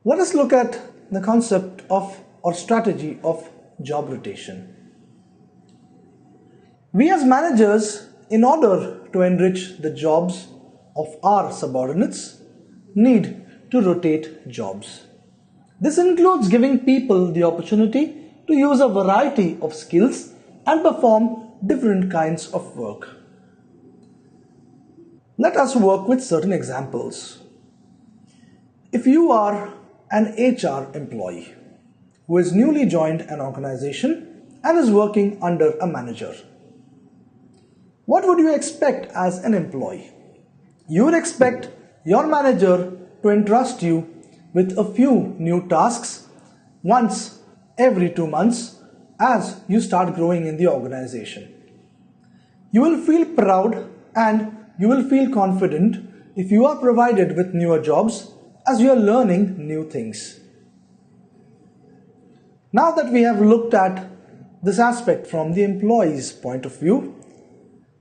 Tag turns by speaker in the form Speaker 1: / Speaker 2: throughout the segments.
Speaker 1: Let us look at the concept of or strategy of job rotation. We as managers, in order to enrich the jobs of our subordinates, need to rotate jobs. This includes giving people the opportunity to use a variety of skills and perform different kinds of work. Let us work with certain examples. If you are an HR employee who has newly joined an organization and is working under a manager, what would you expect as an employee? You would expect your manager to entrust you with a few new tasks once every 2 months as you start growing in the organization. You will feel proud and you will feel confident if you are provided with newer jobs as you are learning new things. Now that we have looked at this aspect from the employee's point of view,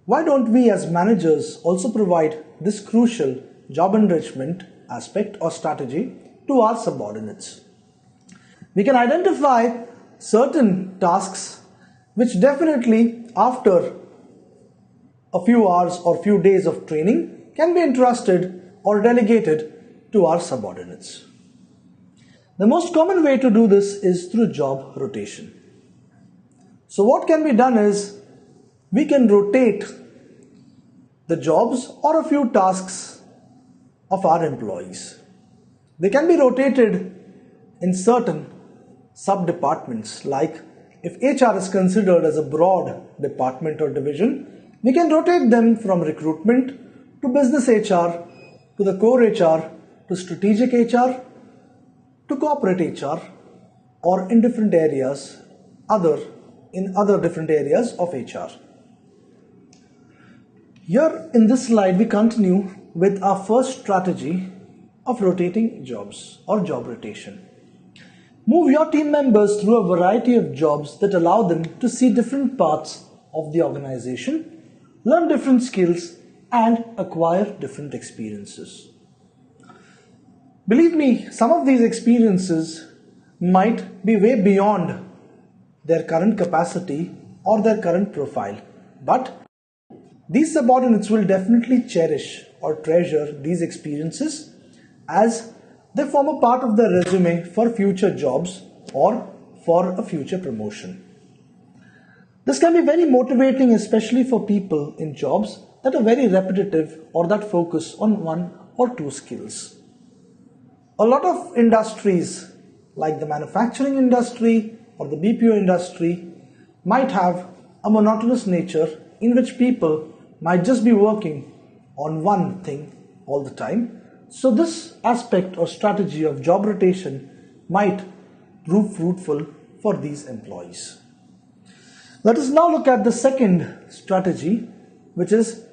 Speaker 1: why don't we as managers also provide this crucial job enrichment aspect or strategy to our subordinates? We can identify certain tasks which definitely after a few hours or few days of training can be entrusted or delegated to our subordinates. The most common way to do this is through job rotation. So what can be done is we can rotate the jobs or a few tasks of our employees. They can be rotated in certain sub-departments, like if HR is considered as a broad department or division, we can rotate them from recruitment to business HR, to the core HR, to strategic HR, to corporate HR, or in different areas, other different areas of HR. Here in this slide we continue with our first strategy of rotating jobs or job rotation. Move your team members through a variety of jobs that allow them to see different parts of the organization, learn different skills, and acquire different experiences. Believe me, some of these experiences might be way beyond their current capacity or their current profile, but these subordinates will definitely cherish or treasure these experiences as they form a part of their resume for future jobs or for a future promotion. This can be very motivating, especially for people in jobs that are very repetitive or that focus on one or two skills. A lot of industries like the manufacturing industry or the BPO industry might have a monotonous nature in which people might just be working on one thing all the time. So this aspect or strategy of job rotation might prove fruitful for these employees. Let us now look at the second strategy, which is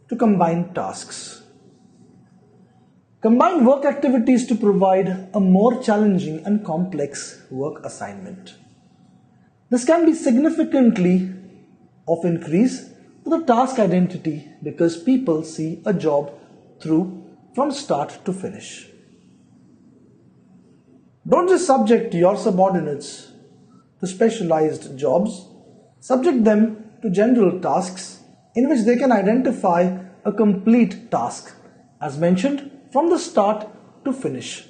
Speaker 1: to combine tasks. Combine work activities to provide a more challenging and complex work assignment. This can be significantly of increase to the task identity because people see a job through from start to finish. Don't just subject your subordinates to specialized jobs, subject them to general tasks in which they can identify a complete task, as mentioned, from the start to finish.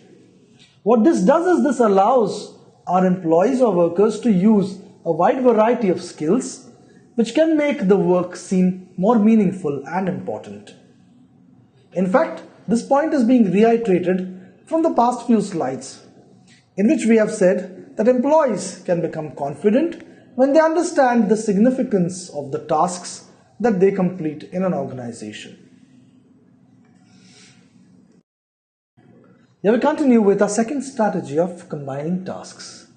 Speaker 1: What this does is this allows our employees or workers to use a wide variety of skills which can make the work seem more meaningful and important. In fact, this point is being reiterated from the past few slides, in which we have said that employees can become confident when they understand the significance of the tasks that they complete in an organization. Here we continue with our second strategy of combining tasks.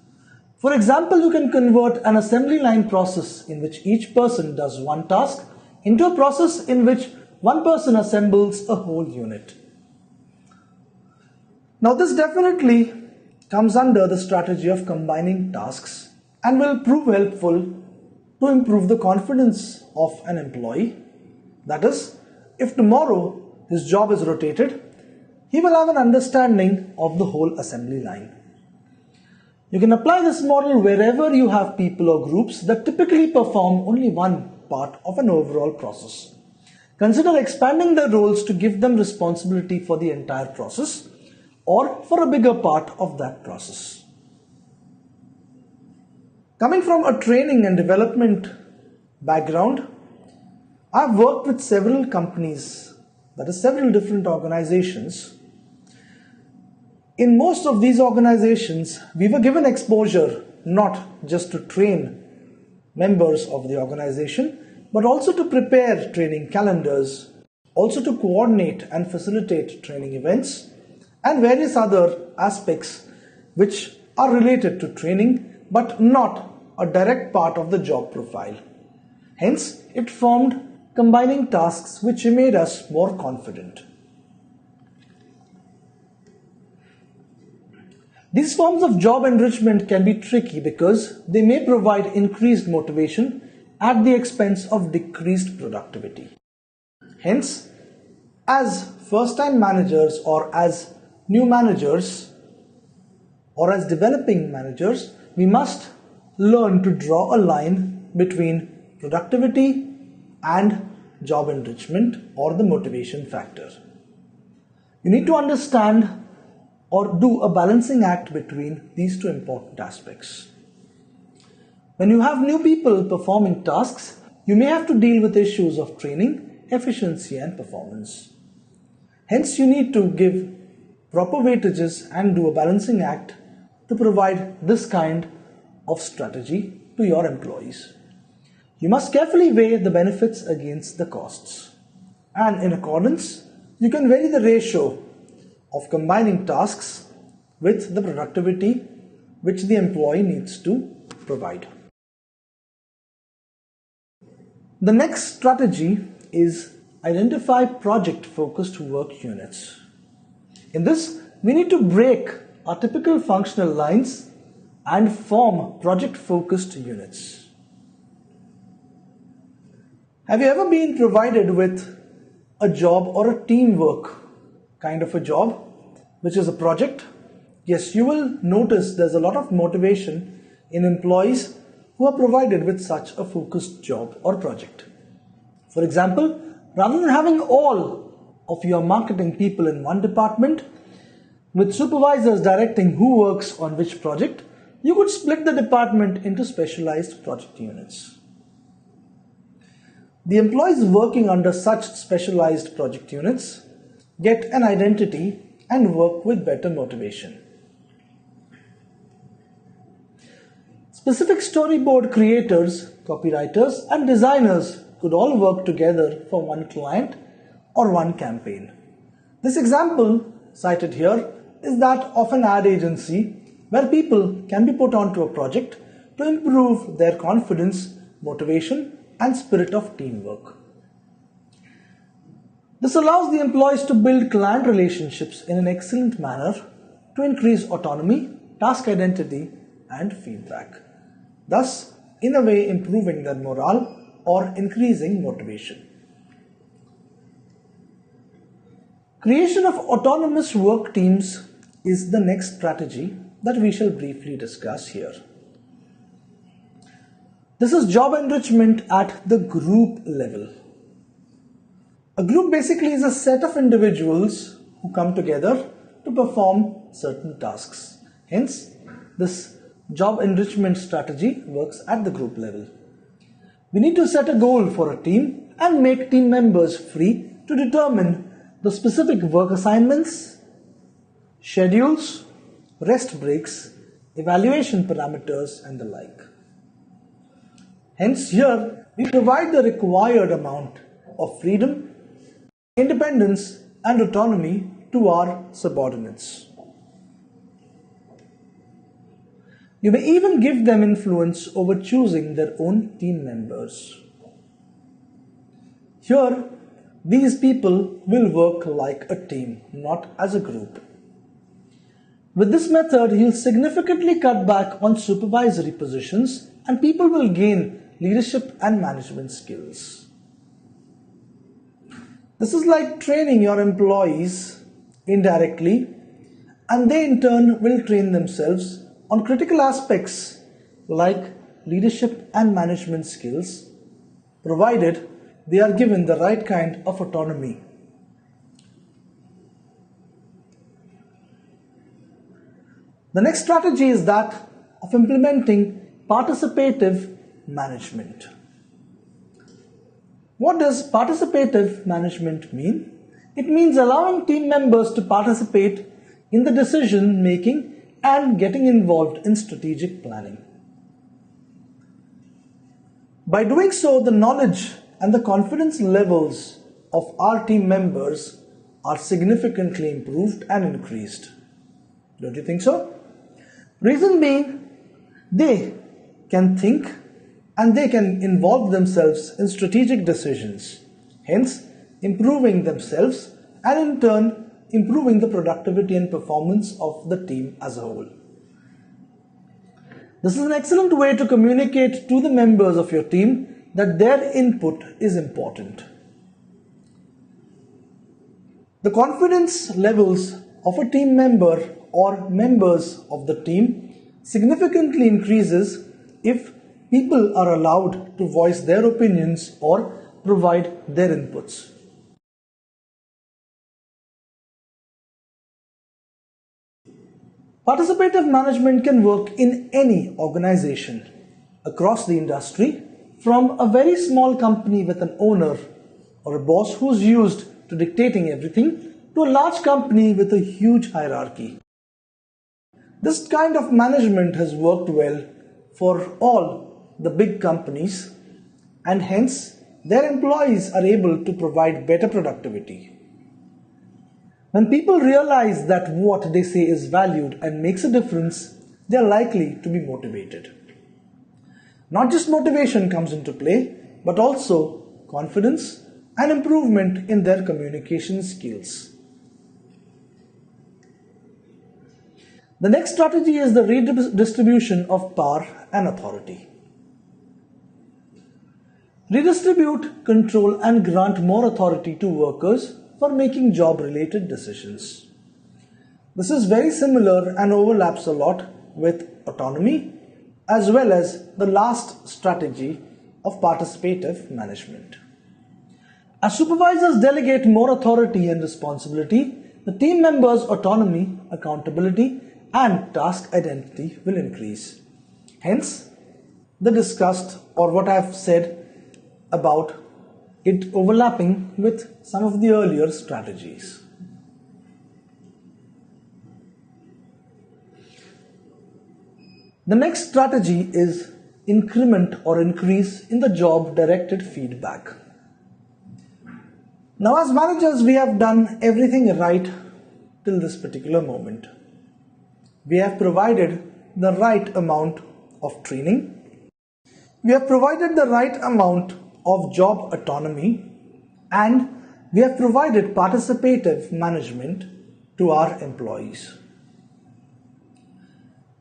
Speaker 1: For example, you can convert an assembly line process in which each person does one task into a process in which one person assembles a whole unit. Now this definitely comes under the strategy of combining tasks and will prove helpful to improve the confidence of an employee. That is, if tomorrow his job is rotated, he will have an understanding of the whole assembly line. You can apply this model wherever you have people or groups that typically perform only one part of an overall process. Consider expanding their roles to give them responsibility for the entire process or for a bigger part of that process. Coming from a training and development background, I've worked with several companies, that is several different organizations. In most of these organizations, we were given exposure not just to train members of the organization, but also to prepare training calendars, also to coordinate and facilitate training events, and various other aspects which are related to training, but not a direct part of the job profile. Hence, it formed combining tasks which made us more confident. These forms of job enrichment can be tricky because they may provide increased motivation at the expense of decreased productivity. Hence, as first-time managers or as new managers or as developing managers, we must learn to draw a line between productivity and job enrichment or the motivation factor. You need to understand or do a balancing act between these two important aspects. When you have new people performing tasks, you may have to deal with issues of training, efficiency and performance. Hence, you need to give proper weightages and do a balancing act to provide this kind of strategy to your employees. You must carefully weigh the benefits against the costs. And in accordance, you can vary the ratio of combining tasks with the productivity which the employee needs to provide. The next strategy is identify project-focused work units. In this, we need to break our typical functional lines and form project-focused units. Have you ever been provided with a job or a teamwork kind of a job, which is a project? Yes, you will notice there's a lot of motivation in employees who are provided with such a focused job or project. For example, rather than having all of your marketing people in one department, with supervisors directing who works on which project, you could split the department into specialized project units. The employees working under such specialized project units get an identity and work with better motivation. Specific storyboard creators, copywriters, and designers could all work together for one client or one campaign. This example cited here is that of an ad agency where people can be put onto a project to improve their confidence, motivation, and spirit of teamwork. This allows the employees to build client relationships in an excellent manner to increase autonomy, task identity, and feedback, thus, in a way, improving their morale or increasing motivation. Creation of autonomous work teams is the next strategy that we shall briefly discuss here. This is job enrichment at the group level. A group basically is a set of individuals who come together to perform certain tasks. Hence, this job enrichment strategy works at the group level. We need to set a goal for a team and make team members free to determine the specific work assignments, schedules, rest breaks, evaluation parameters, and the like. Hence, here we provide the required amount of freedom, independence, and autonomy to our subordinates. You may even give them influence over choosing their own team members. Here, these people will work like a team, not as a group. With this method, you'll significantly cut back on supervisory positions and people will gain leadership and management skills. This is like training your employees indirectly, and they in turn will train themselves on critical aspects like leadership and management skills, provided they are given the right kind of autonomy. The next strategy is that of implementing participative management. What does participative management mean? It means allowing team members to participate in the decision making and getting involved in strategic planning. By doing so, the knowledge and the confidence levels of our team members are significantly improved and increased. Don't you think so? Reason being, they can think and they can involve themselves in strategic decisions, hence improving themselves and in turn improving the productivity and performance of the team as a whole. This is an excellent way to communicate to the members of your team that their input is important. The confidence levels of a team member or members of the team significantly increases if people are allowed to voice their opinions or provide their inputs. Participative management can work in any organization across the industry, from a very small company with an owner or a boss who's used to dictating everything to a large company with a huge hierarchy. This kind of management has worked well for all the big companies, and hence their employees are able to provide better productivity. When people realize that what they say is valued and makes a difference, they are likely to be motivated. Not just motivation comes into play, but also confidence and improvement in their communication skills. The next strategy is the redistribution of power and authority. Redistribute, control, and grant more authority to workers for making job-related decisions. This is very similar and overlaps a lot with autonomy as well as the last strategy of participative management. As supervisors delegate more authority and responsibility, the team members' autonomy, accountability, and task identity will increase. Hence, the discussed or what I have said about it overlapping with some of the earlier strategies. The next strategy is increment or increase in the job directed feedback. Now, as managers, we have done everything right till this particular moment. We have provided the right amount of training. We have provided the right amount of job autonomy, and we have provided participative management to our employees.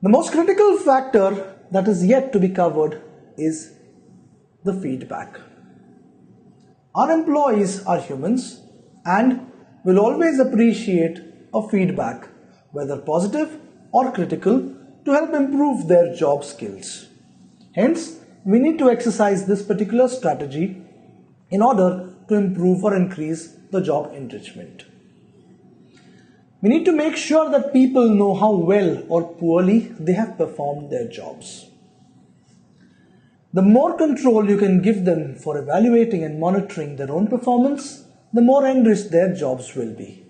Speaker 1: The most critical factor that is yet to be covered is the feedback. Our employees are humans and will always appreciate a feedback, whether positive or critical, to help improve their job skills. Hence, we need to exercise this particular strategy in order to improve or increase the job enrichment. We need to make sure that people know how well or poorly they have performed their jobs. The more control you can give them for evaluating and monitoring their own performance, the more enriched their jobs will be.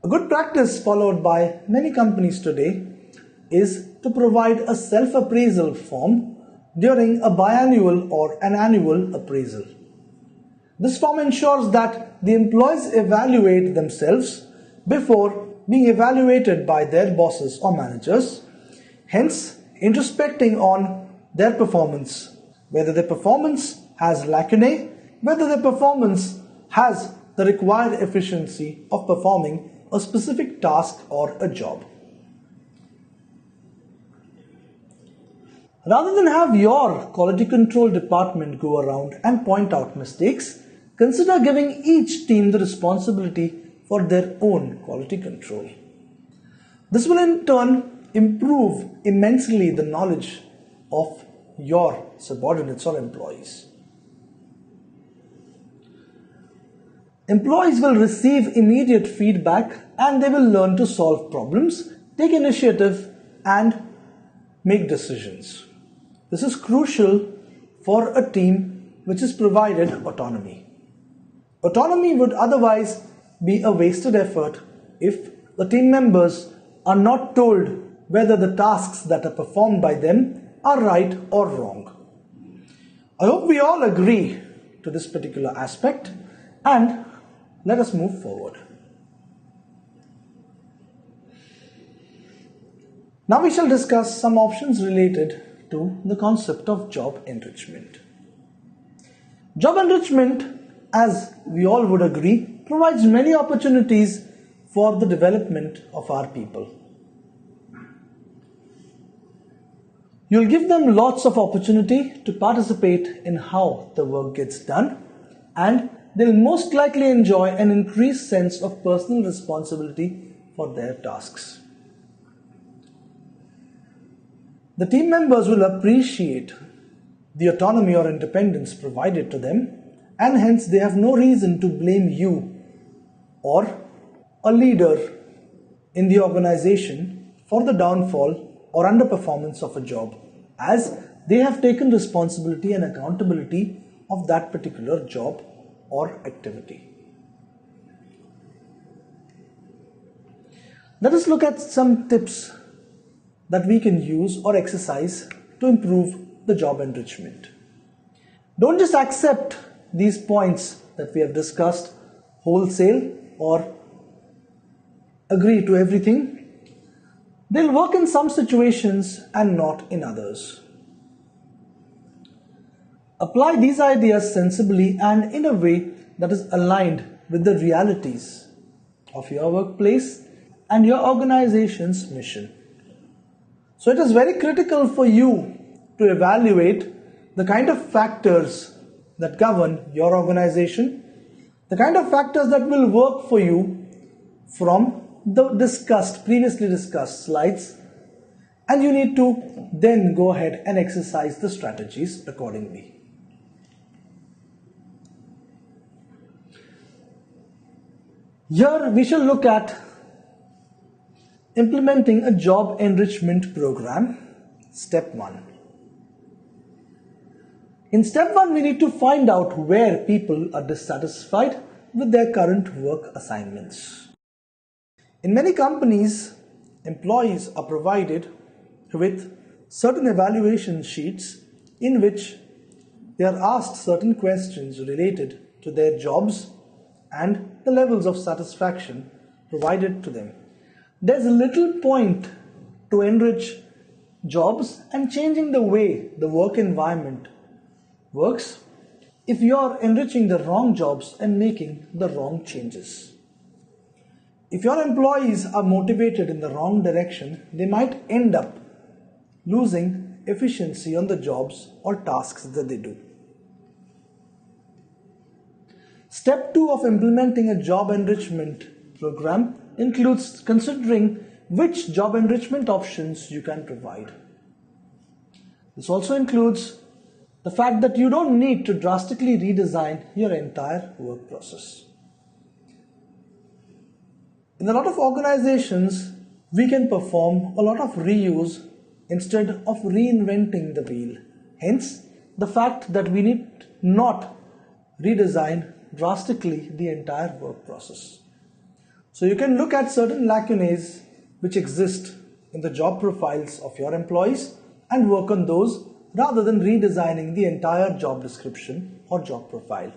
Speaker 1: A good practice followed by many companies today is to provide a self-appraisal form during a biannual or an annual appraisal. This form ensures that the employees evaluate themselves before being evaluated by their bosses or managers, hence introspecting on their performance, whether their performance has lacunae, whether their performance has the required efficiency of performing a specific task or a job. Rather than have your quality control department go around and point out mistakes, consider giving each team the responsibility for their own quality control. This will in turn improve immensely the knowledge of your subordinates or employees. Employees will receive immediate feedback and they will learn to solve problems, take initiative and make decisions. This is crucial for a team which is provided autonomy. Autonomy would otherwise be a wasted effort if the team members are not told whether the tasks that are performed by them are right or wrong. I hope we all agree to this particular aspect, and let us move forward. Now we shall discuss some options related to the concept of job enrichment. Job enrichment, as we all would agree, provides many opportunities for the development of our people. You'll give them lots of opportunity to participate in how the work gets done, and they'll most likely enjoy an increased sense of personal responsibility for their tasks. The team members will appreciate the autonomy or independence provided to them, and hence they have no reason to blame you or a leader in the organization for the downfall or underperformance of a job, as they have taken responsibility and accountability of that particular job or activity. Let us look at some tips that we can use or exercise to improve the job enrichment. Don't just accept these points that we have discussed wholesale or agree to everything. They'll work in some situations and not in others. Apply these ideas sensibly and in a way that is aligned with the realities of your workplace and your organization's mission. So it is very critical for you to evaluate the kind of factors that govern your organization, the kind of factors that will work for you from the previously discussed slides, and you need to then go ahead and exercise the strategies accordingly. Here we shall look at implementing a job enrichment program, step 1. In step 1, we need to find out where people are dissatisfied with their current work assignments. In many companies, employees are provided with certain evaluation sheets in which they are asked certain questions related to their jobs and the levels of satisfaction provided to them. There's little point to enrich jobs and changing the way the work environment works if you're enriching the wrong jobs and making the wrong changes. If your employees are motivated in the wrong direction, they might end up losing efficiency on the jobs or tasks that they do. Step 2 of implementing a job enrichment program includes considering which job enrichment options you can provide. This also includes the fact that you don't need to drastically redesign your entire work process. In a lot of organizations, we can perform a lot of reuse instead of reinventing the wheel. Hence, the fact that we need not redesign drastically the entire work process. So you can look at certain lacunae which exist in the job profiles of your employees and work on those rather than redesigning the entire job description or job profile.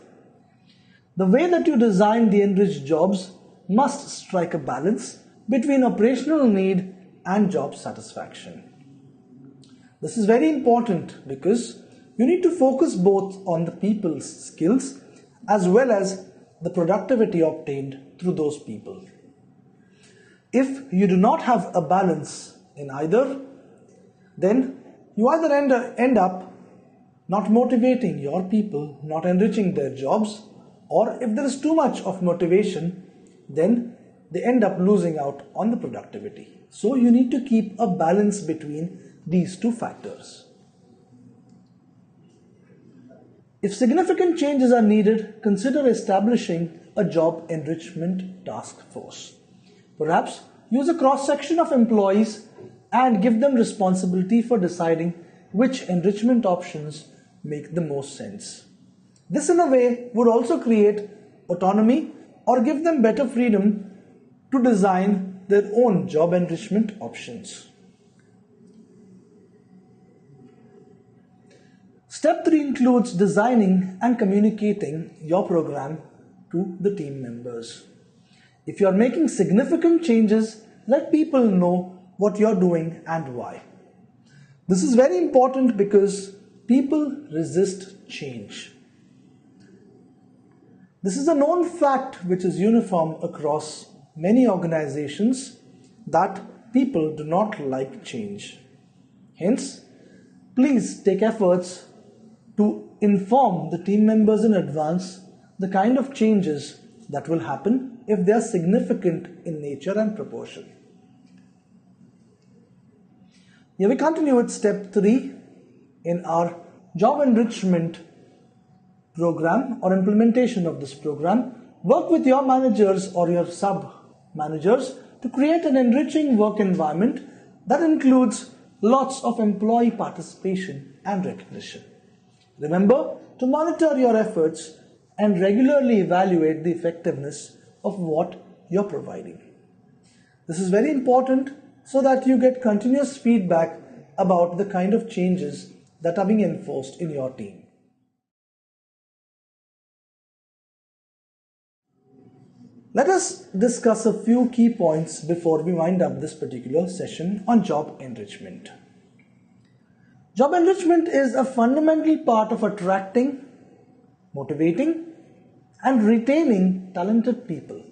Speaker 1: The way that you design the enriched jobs must strike a balance between operational need and job satisfaction. This is very important because you need to focus both on the people's skills as well as the productivity obtained through those people. If you do not have a balance in either, then you either end up not motivating your people, not enriching their jobs, or if there is too much of motivation, then they end up losing out on the productivity. So you need to keep a balance between these two factors. If significant changes are needed, consider establishing a job enrichment task force. Perhaps use a cross-section of employees and give them responsibility for deciding which enrichment options make the most sense. This in a way would also create autonomy or give them better freedom to design their own job enrichment options. Step 3 includes designing and communicating your program to the team members. If you are making significant changes, let people know what you are doing and why. This is very important because people resist change. This is a known fact which is uniform across many organizations that people do not like change. Hence, please take efforts to inform the team members in advance the kind of changes that will happen if they are significant in nature and proportion. Here we continue with step 3 in our job enrichment program or implementation of this program. Work with your managers or your sub-managers to create an enriching work environment that includes lots of employee participation and recognition. Remember to monitor your efforts and regularly evaluate the effectiveness of what you're providing. This is very important so that you get continuous feedback about the kind of changes that are being enforced in your team. Let us discuss a few key points before we wind up this particular session on job enrichment. Job enrichment is a fundamental part of attracting, motivating, and retaining talented people,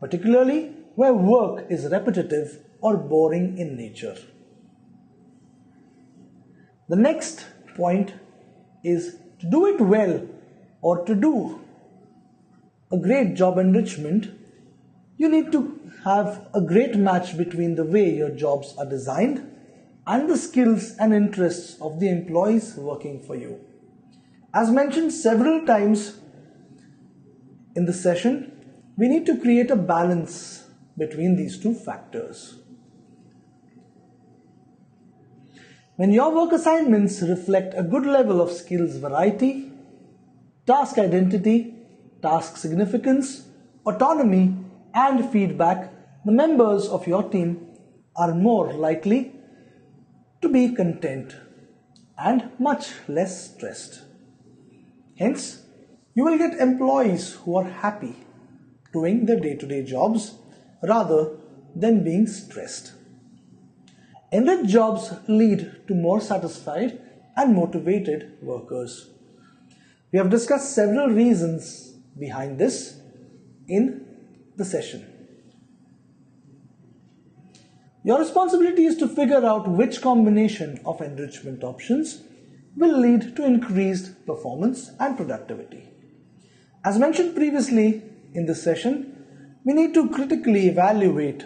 Speaker 1: particularly where work is repetitive or boring in nature. The next point is to do it well or to do a great job enrichment, you need to have a great match between the way your jobs are designed and the skills and interests of the employees working for you. As mentioned several times in the session, we need to create a balance between these two factors. When your work assignments reflect a good level of skills variety, task identity, task significance, autonomy, and feedback, the members of your team are more likely to be content and much less stressed. Hence, you will get employees who are happy doing their day-to-day jobs rather than being stressed. Enriched jobs lead to more satisfied and motivated workers. We have discussed several reasons behind this in the session. Your responsibility is to figure out which combination of enrichment options will lead to increased performance and productivity. As mentioned previously in this session, we need to critically evaluate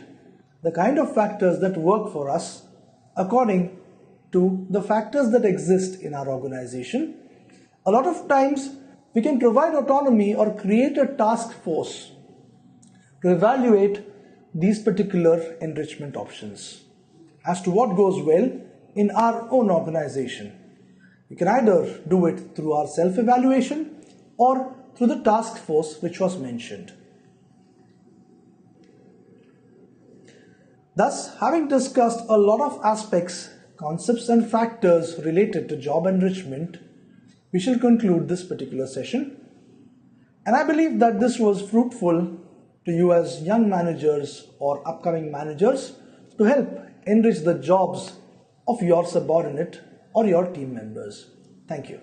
Speaker 1: the kind of factors that work for us according to the factors that exist in our organization. A lot of times, we can provide autonomy or create a task force to evaluate these particular enrichment options as to what goes well in our own organization. We can either do it through our self-evaluation or through the task force which was mentioned. Thus, having discussed a lot of aspects, concepts and factors related to job enrichment, we shall conclude this particular session. And I believe that this was fruitful to you as young managers or upcoming managers to help enrich the jobs of your subordinate or your team members. Thank you.